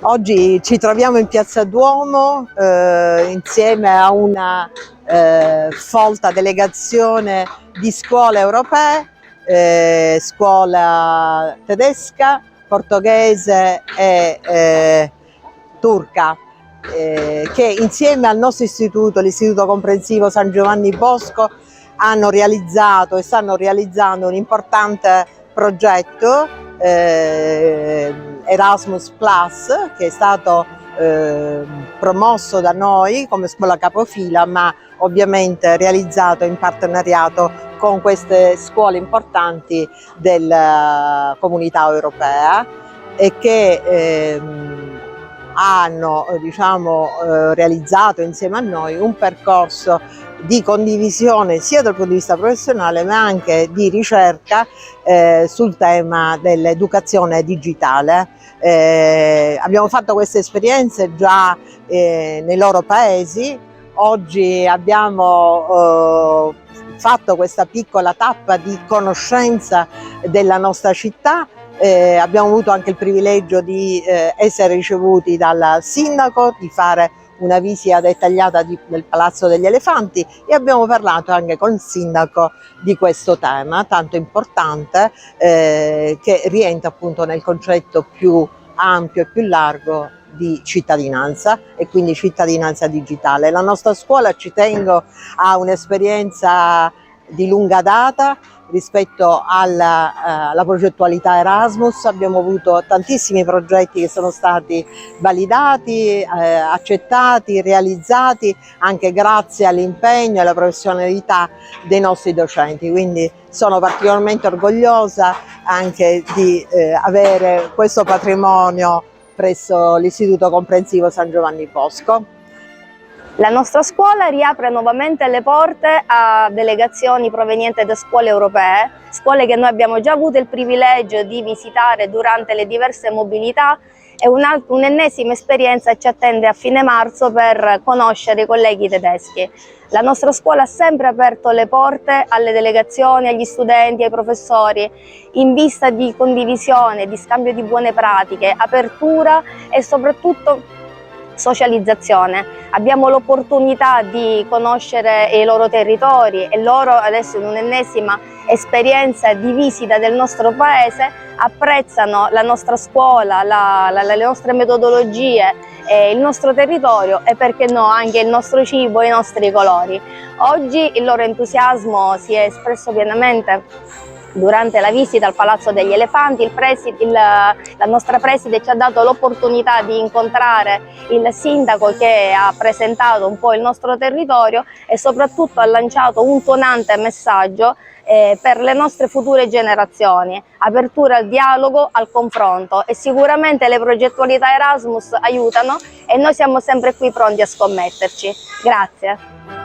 Oggi ci troviamo in Piazza Duomo insieme a una folta delegazione di scuole europee, scuola tedesca, portoghese e turca, che insieme al nostro istituto, l'Istituto Comprensivo San Giovanni Bosco, hanno realizzato e stanno realizzando un importante progetto Erasmus Plus, che è stato promosso da noi come scuola capofila, ma ovviamente realizzato in partenariato con queste scuole importanti della comunità europea e che hanno realizzato insieme a noi un percorso di condivisione sia dal punto di vista professionale ma anche di ricerca sul tema dell'educazione digitale. Abbiamo fatto queste esperienze già nei loro paesi. Oggi abbiamo fatto questa piccola tappa di conoscenza della nostra città. Abbiamo avuto anche il privilegio di essere ricevuti dal sindaco, di fare una visita dettagliata del Palazzo degli Elefanti e abbiamo parlato anche con il sindaco di questo tema tanto importante che rientra appunto nel concetto più ampio e più largo di cittadinanza e quindi cittadinanza digitale. La nostra scuola, ci tengo, ha un'esperienza di lunga data rispetto alla progettualità Erasmus. Abbiamo avuto tantissimi progetti che sono stati validati, accettati, realizzati anche grazie all'impegno e alla professionalità dei nostri docenti, quindi sono particolarmente orgogliosa anche di avere questo patrimonio presso l'Istituto Comprensivo San Giovanni Bosco. La nostra scuola riapre nuovamente le porte a delegazioni provenienti da scuole europee, scuole che noi abbiamo già avuto il privilegio di visitare durante le diverse mobilità, e un'ennesima esperienza ci attende a fine marzo per conoscere i colleghi tedeschi. La nostra scuola ha sempre aperto le porte alle delegazioni, agli studenti, ai professori, in vista di condivisione, di scambio di buone pratiche, apertura e soprattutto socializzazione. Abbiamo l'opportunità di conoscere i loro territori e loro adesso, in un'ennesima esperienza di visita del nostro paese, apprezzano la nostra scuola, le nostre metodologie, il nostro territorio e, perché no, anche il nostro cibo e i nostri colori. Oggi il loro entusiasmo si è espresso pienamente durante la visita al Palazzo degli Elefanti. La nostra preside ci ha dato l'opportunità di incontrare il sindaco, che ha presentato un po' il nostro territorio e soprattutto ha lanciato un tuonante messaggio per le nostre future generazioni: apertura al dialogo, al confronto, e sicuramente le progettualità Erasmus aiutano e noi siamo sempre qui pronti a scommetterci. Grazie.